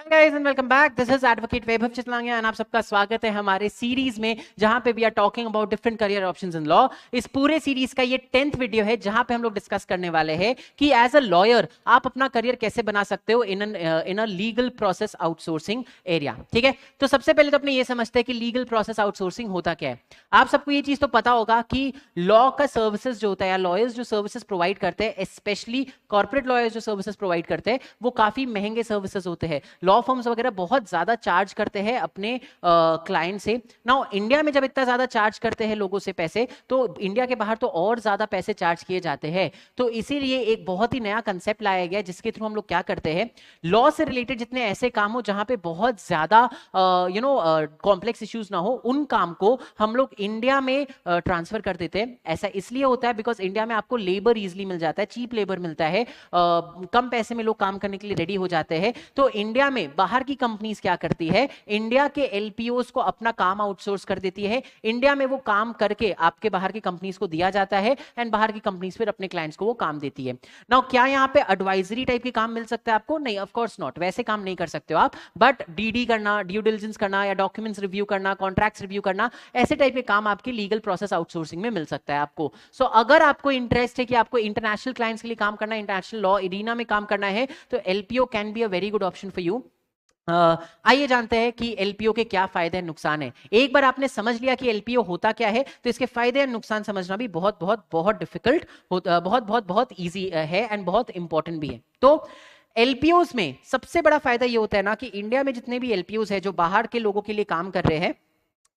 guys and welcome back. This is Advocate Vaibhav Chitlangia and आप सबका स्वागत है हमारे सीरीज में जहां पे we are talking about different career options in law. इस पूरे सीरीज का ये 10th वीडियो है जहां पे हम लोग डिस्कस करने वाले हैं कि एज अ लॉयर आप अपना करियर कैसे बना सकते हो in a legal process outsourcing area. ठीक है, तो सबसे पहले तो अपने ये समझते हैं कि लीगल प्रोसेस आउटसोर्सिंग होता क्या है. आप सबको ये चीज तो पता होगा कि लॉ का सर्विसेज जो होता है या लॉयर्स जो सर्विसेज प्रोवाइड करते हैं, स्पेशली कॉर्पोरेट लॉयर्स जो सर्विसेज प्रोवाइड करते हैं, वो काफी महंगे सर्विसेज होते हैं. लॉ फर्म्स वगैरह बहुत ज्यादा चार्ज करते हैं अपने क्लाइंट से. नाउ इंडिया में जब इतना ज्यादा चार्ज करते हैं लोगों से पैसे, तो इंडिया के बाहर तो और ज्यादा पैसे चार्ज किए जाते हैं. तो इसीलिए एक बहुत ही नया कंसेप्ट लाया गया जिसके थ्रू हम लोग क्या करते हैं, लॉ से रिलेटेड जितने ऐसे काम हो जहां पे बहुत ज्यादा कॉम्प्लेक्स इश्यूज ना हो, उन काम को हम लोग इंडिया में ट्रांसफर कर देते हैं. ऐसा इसलिए होता है बिकॉज इंडिया में आपको लेबर इजिली मिल जाता है, चीप लेबर मिलता है, कम पैसे में लोग काम करने के लिए रेडी हो जाते हैं. तो इंडिया में बाहर की कंपनीज क्या करती है, इंडिया के एलपीओस को अपना काम आउटसोर्स कर देती है. इंडिया में वो काम करके आपके बाहर की कंपनीज को दिया जाता है एंड बाहर की कंपनीज फिर अपने क्लाइंट्स को वो काम देती है. नाउ क्या यहाँ पे एडवाइजरी टाइप के काम मिल सकता है आपको? नहीं, ऑफ कोर्स नॉट. वैसे काम नहीं कर सकते हो आप, बट डीडी करना, ड्यू डिलिजेंस करना या डॉक्यूमेंट्स रिव्यू करना, कॉन्ट्रैक्ट्स रिव्यू करना, ऐसे टाइप के काम आपके लीगल प्रोसेस आउटसोर्सिंग में मिल सकता है आपको. सो अगर आपको इंटरेस्ट है कि आपको इंटरनेशनल क्लाइंट्स के लिए काम करना है, इंटरनेशनल लॉ एरिना में काम करना है, तो LPO can be a very good option for you. आइए जानते हैं कि एलपीओ के क्या फायदे और नुकसान है. एक बार आपने समझ लिया कि एलपीओ होता क्या है, तो इसके फायदे और नुकसान समझना भी बहुत बहुत बहुत डिफिकल्ट होता, बहुत बहुत बहुत इजी है एंड बहुत इंपॉर्टेंट भी है. तो एलपीओस में सबसे बड़ा फायदा ये होता है ना कि इंडिया में जितने भी एलपीओस है जो बाहर के लोगों के लिए काम कर रहे हैं,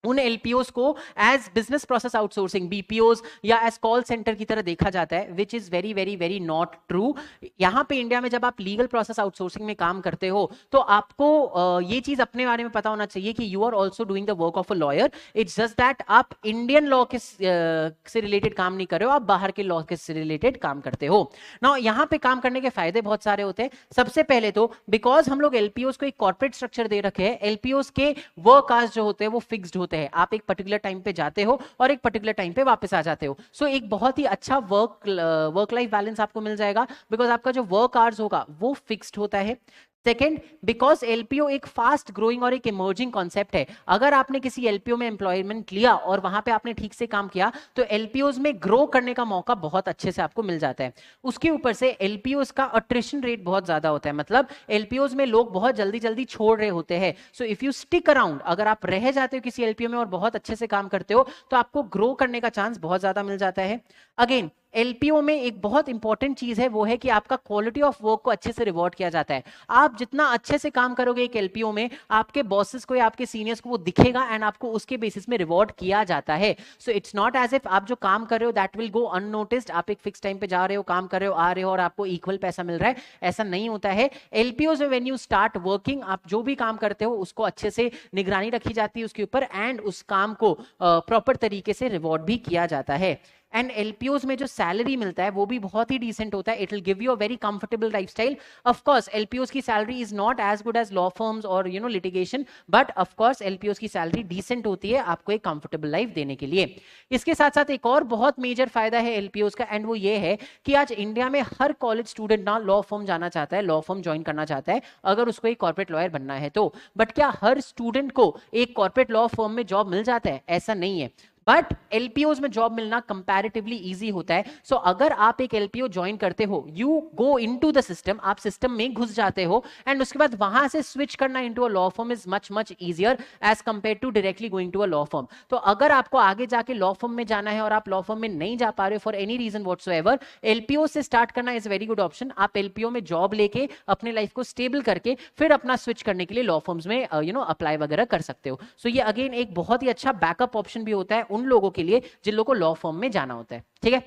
उन एलपीओस को as business process outsourcing, BPOs या एज कॉल सेंटर की तरह देखा जाता है, which is very very very not true. यहां पे इंडिया में जब आप लीगल प्रोसेस आउटसोर्सिंग में काम करते हो तो आपको ये चीज अपने बारे में पता होना चाहिए कि you are also doing the work of a lawyer. It's just that आप इंडियन लॉ के से रिलेटेड काम नहीं कर रहे हो, आप बाहर के लॉ के से रिलेटेड काम करते हो. ना यहाँ पे काम करने के फायदे बहुत सारे होते हैं. सबसे पहले तो बिकॉज हम लोग एलपीओस को एक कॉर्पोरेट स्ट्रक्चर दे रखे हैं, एलपीओस के वर्क आवर्स जो होते हैं वो फिक्स्ड होते हैं. आप एक पर्टिकुलर टाइम पे जाते हो और एक पर्टिकुलर टाइम पे वापस आ जाते हो. सो एक बहुत ही अच्छा वर्क लाइफ बैलेंस आपको मिल जाएगा बिकॉज आपका जो वर्क आवर्स होगा वो फिक्स्ड होता है. सेकेंड, बिकॉज एलपीओ एक फास्ट ग्रोइंग और एक इमर्जिंग कॉन्सेप्ट है. अगर आपने किसी एलपीओ में एम्प्लॉयमेंट लिया और वहां पे आपने ठीक से काम किया तो एलपीओज में ग्रो करने का मौका बहुत अच्छे से आपको मिल जाता है. उसके ऊपर से एलपीओज का अट्रिशन रेट बहुत ज्यादा होता है, मतलब एलपीओज में लोग बहुत जल्दी जल्दी छोड़ रहे होते हैं. So if you stick around, अगर आप रह जाते हो किसी एलपीओ में और बहुत अच्छे से काम करते हो, तो आपको ग्रो करने का चांस बहुत ज्यादा मिल जाता है. अगेन एलपीओ में एक बहुत इंपॉर्टेंट चीज है, वो है कि आपका क्वालिटी ऑफ वर्क को अच्छे से रिवॉर्ड किया जाता है. आप जितना अच्छे से काम करोगे एक एलपीओ में, आपके बॉसेस को या आपके सीनियर्स को वो दिखेगा एंड आपको उसके बेसिस में रिवॉर्ड किया जाता है. So it's not as if आप जो काम कर रहे हो दैट विल गो अननोटिस्ड. आप एक फिक्स टाइम पे जा रहे हो, काम कर रहे हो, आ रहे हो और आपको इक्वल पैसा मिल रहा है, ऐसा नहीं होता है. एलपीओ में व्हेन यू स्टार्ट वर्किंग, आप जो भी काम करते हो उसको अच्छे से निगरानी रखी जाती है उसके ऊपर एंड उस काम को प्रॉपर तरीके से रिवॉर्ड भी किया जाता है. एंड एलपीओस में जो सैलरी मिलता है वो भी बहुत ही डिसेंट होता है. It will give you a very comfortable lifestyle. Of course LPOs की salary is not as good as law firms और litigation, but of course LPOs की सैलरी डिसेंट होती है आपको एक कंफर्टेबल लाइफ देने के लिए. इसके साथ साथ एक और बहुत मेजर फायदा है एलपीओस का, एंड वो ये है कि आज इंडिया में हर कॉलेज स्टूडेंट ना लॉ फर्म जाना चाहता है, लॉ फर्म ज्वाइन करना चाहता है अगर उसको एक कॉर्पोरेट लॉयर बनना है तो. बट क्या हर स्टूडेंट को एक कॉर्पोरेट लॉ फर्म में जॉब मिल जाता है? ऐसा नहीं है. बट एलपीओज में जॉब मिलना कंपैरेटिवली इजी होता है. सो अगर आप एक एलपीओ ज्वाइन करते हो, you go into the system, आप सिस्टम में घुस जाते हो एंड उसके बाद वहां से स्विच करना into a law firm is much much easier as compared to directly going to a law firm. तो अगर आपको आगे जाके लॉ फर्म में जाना है और आप लॉ फर्म में नहीं जा पा रहे हो for any reason whatsoever, LPO से स्टार्ट करना इज वेरी गुड ऑप्शन. आप एलपीओ में जॉब लेके अपने लाइफ को स्टेबल करके फिर अपना स्विच करने के लिए लॉ फर्म्स में अप्लाई वगैरह कर सकते हो. सो ये अगेन एक बहुत ही अच्छा बैकअप ऑप्शन भी होता है उन लोगों के लिए जिन लोगों को लॉ फर्म में जाना होता है. ठीक है,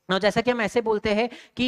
जैसा कि हम ऐसे बोलते हैं कि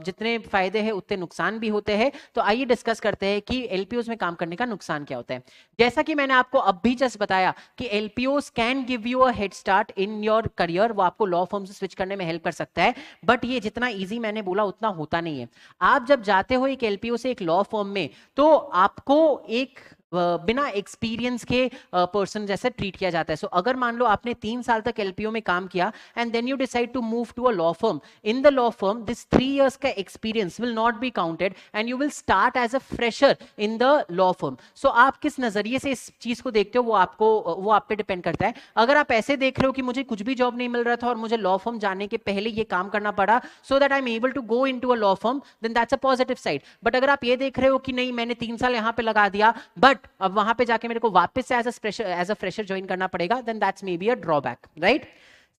जितने फायदे हैं उतने नुकसान भी होते हैं, तो आइए डिस्कस करते हैं कि एलपीओस में काम करने का नुकसान क्या होता है. जैसा कि मैंने आपको अब भी जस्ट बताया कि LPOs can give you a head start in your career, वो आपको लॉ फर्म से स्विच करने में हेल्प कर सकता है. बट ये जितना इजी मैंने बोला उतना होता नहीं है. आप जब जाते हो एक एलपीओ से एक लॉ फर्म में, तो आपको एक बिना एक्सपीरियंस के पर्सन जैसे ट्रीट किया जाता है. सो अगर मान लो आपने 3 साल तक एलपीओ में काम किया and then you decide to move to a law firm, in the law firm this 3 years का experience will not be counted and you will start as a fresher in the law firm. So आप किस नजरिए से इस चीज को देखते हो वो आप पे डिपेंड करता है. अगर आप ऐसे देख रहे हो कि मुझे कुछ भी जॉब नहीं मिल रहा था और मुझे लॉ फर्म जाने के पहले ये काम करना पड़ा so that I am able to go into a law firm, then that's a positive side. But अगर आप ये देख रहे हो कि नहीं मैंने 3 साल यहां पे लगा दिया बट अब वहां पे जाके मेरे को वापस से एज अ फ्रेशर ज्वाइन करना पड़ेगा, then that's maybe a drawback, right.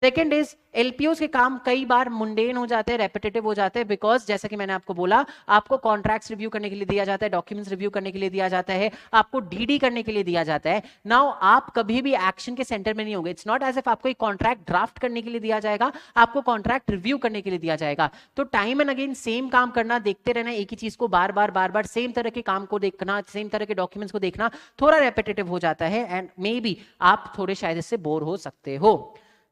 Second is LPO के काम कई बार मुंडेन हो जाते हैं, रेपिटेटिव हो जाते हैं, बिकॉज जैसा कि मैंने आपको बोला आपको कॉन्ट्रैक्ट्स रिव्यू करने के लिए दिया जाता है, डॉक्यूमेंट्स रिव्यू करने के लिए दिया जाता है, आपको डीडी करने के लिए दिया जाता है. नाउ आप कभी भी एक्शन के सेंटर में नहीं होंगे. इट्स नॉट एज इफ आपको एक कॉन्ट्रैक्ट ड्राफ्ट करने के लिए दिया जाएगा, आपको कॉन्ट्रैक्ट रिव्यू करने के लिए दिया जाएगा. तो टाइम एंड अगेन सेम काम करना, देखते रहना एक ही चीज को बार बार सेम तरह के काम को देखना, सेम तरह के डॉक्यूमेंट्स को देखना थोड़ा रेपिटेटिव हो जाता है एंड मे बी आप थोड़े शायद इससे बोर हो सकते हो.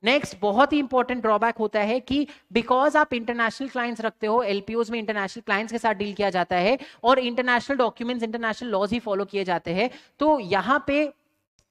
नेक्स्ट बहुत ही इंपॉर्टेंट ड्रॉबैक होता है कि बिकॉज आप इंटरनेशनल क्लाइंट्स रखते हो, एलपीओज में इंटरनेशनल क्लाइंट्स के साथ डील किया जाता है और इंटरनेशनल डॉक्यूमेंट्स इंटरनेशनल लॉज ही फॉलो किए जाते हैं, तो यहां पे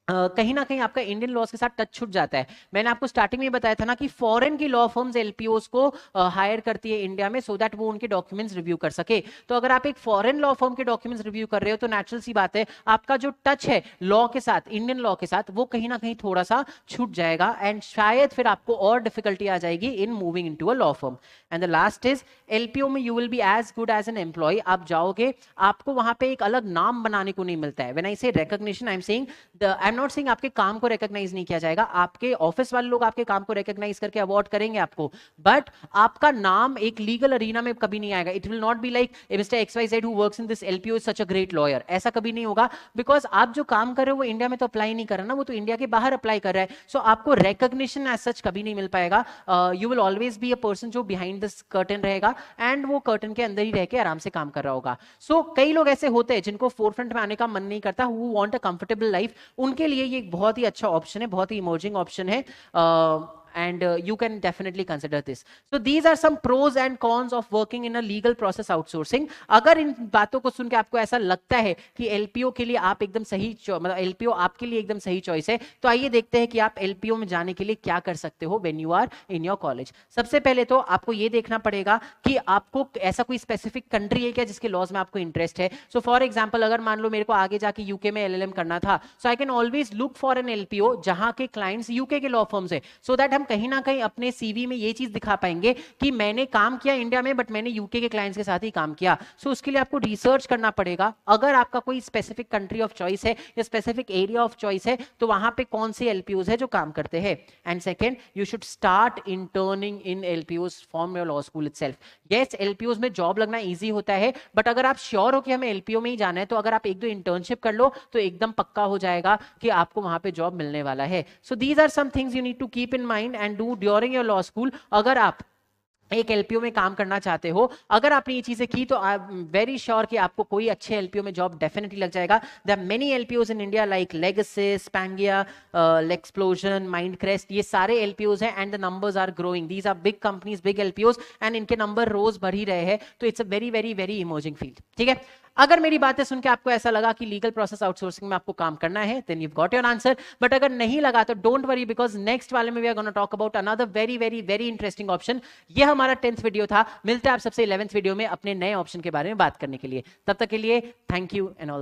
कहीं ना कहीं आपका इंडियन लॉज के साथ टच छूट जाता है. मैंने आपको स्टार्टिंग में बताया था ना कि फॉरेन की लॉ फर्म्स एलपीओज को हायर करती है इंडिया में सो दैट वो उनके डॉक्यूमेंट्स रिव्यू कर सके. तो अगर आप एक फॉरेन लॉ फर्म के डॉक्यूमेंट्स रिव्यू कर रहे हो तो नेचुरल सी बात है आपका जो टच है लॉ के साथ, इंडियन लॉ के साथ, वो कहीं ना कहीं थोड़ा सा छूट जाएगा एंड शायद फिर आपको और डिफिकल्टी आ जाएगी in moving into a law firm. And the last is LPO में you will be as good as an employ. आप जाओगे आपको वहां पे एक अलग नाम बनाने को नहीं मिलता है. व्हेन आई से recognition I am not saying आपके काम को रिकॉग्नाइज नहीं किया जाएगा, आपके ऑफिस वाले लोग आपके काम को रिकॉग्नाइज करके अवार्ड करेंगे आपको, बट आपका नाम एक लीगल अरीना में कभी नहीं आएगा. It will not be like mister XYZ who works in this LPO is such a great lawyer. ऐसा कभी नहीं होगा बिकॉज आप जो काम कर रहे हो वो इंडिया में तो अप्लाई नहीं कर रहा ना, वो तो इंडिया के बाहर अप्लाई कर रहा है. सो आपको रिकॉग्निशन एज सच कभी नहीं मिल पाएगा. You will always be a person जो बिहाइंड दिस कर्टन रहेगा एंड वो कर्टन के अंदर ही रह के आराम से काम कर रहा होगा. सो कई लोग ऐसे होते हैं जिनको फोरफ्रंट में आने का मन नहीं करता, who want a comfortable life, उनके लिए ये बहुत ही अच्छा ऑप्शन है, बहुत ही इमर्जिंग ऑप्शन है. and you can definitely consider this. So these are some pros and cons of working in a legal process outsourcing. अगर इन बातों को सुन के आपको ऐसा लगता है कि एलपीओ के लिए आप एकदम सही मतलब एलपीओ आपके लिए एकदम सही चॉइस है, तो आइए देखते हैं कि आप एलपीओ में जाने के लिए क्या कर सकते हो when you are in your college. सबसे पहले तो आपको ये देखना पड़ेगा कि आपको ऐसा कोई स्पेसिफिक कंट्री है क्या जिसके लॉज में आपको इंटरेस्ट है. सो फॉर एग्जाम्पल अगर मान लो मेरे को आगे जाके यूके में एलएलएम करना था, so I can always look for an LPO जहां के क्लाइंट्स यूके के लॉ फर्म्स है, सो दैट कहीं ना कहीं अपने सीवी में ये चीज दिखा पाएंगे कि मैंने काम किया इंडिया में बट मैंने यूके के क्लाइंट्स के साथ ही काम किया. सो उसके लिए आपको रिसर्च करना पड़ेगा. अगर आपका कोई स्पेसिफिक कंट्री ऑफ चॉइस है या स्पेसिफिक एरिया ऑफ चॉइस है तो वहां पे कौन से एलपीओज है जो काम करते हैं. And second, you should start interning in LPOs from your law school itself. Yes, LPOs में जॉब लगना इजी होता है, बट अगर आप श्योर हो कि हमें एलपीओ में ही जाना है तो अगर आप एक दो इंटर्नशिप कर लो तो एकदम पक्का हो जाएगा कि आपको वहां पे जॉब मिलने वाला है. So these are some things you need to keep in mind and do during your law school. अगर आप एक एलपीओ में काम करना चाहते हो, अगर आपने ये चीजें की तो आई एम वेरी श्योर कि आपको कोई अच्छे एलपीओ में जॉब डेफिनेटली लग जाएगा. There are many LPOs in India like Legasis, Spangia, Lexplosion, Mindcrest, ये सारे एलपीओज हैं and the numbers are growing. These are big companies, big LPOs and इनके नंबर रोज बढ़ ही रहे हैं. तो it's a very very very emerging field. ठीक है, अगर मेरी बातें सुन के आपको ऐसा लगा कि लीगल प्रोसेस आउटसोर्सिंग में आपको काम करना है, then you got your answer. But अगर नहीं लगा तो डोंट वरी, बिकॉज नेक्स्ट वाले में we are gonna talk about another very very very interesting option. ये हमारा 10th वीडियो था. मिलते हैं आप सबसे 11th वीडियो में अपने नए ऑप्शन के बारे में बात करने के लिए. तब तक के लिए थैंक यू एंड ऑल